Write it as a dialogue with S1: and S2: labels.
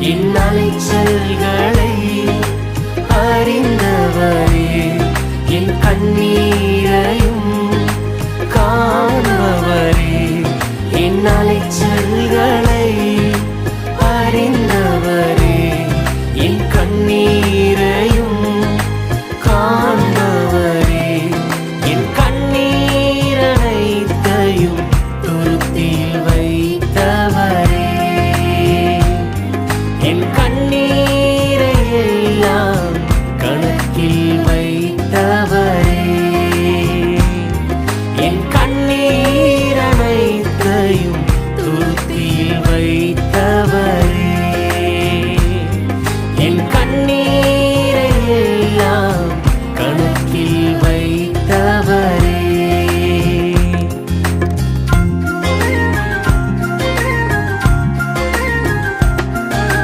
S1: என் அலைச்சல்களை அறிந்தவரே, என் கண்ணீரையும் காண்பவரே, என் அலைச்சல்களை அறிந்தவரே, என் கண்ணீரையும் காண்பவரே, என் கண்ணீரனைத்தையும் துருத்தியில் வைத்தவரே, என்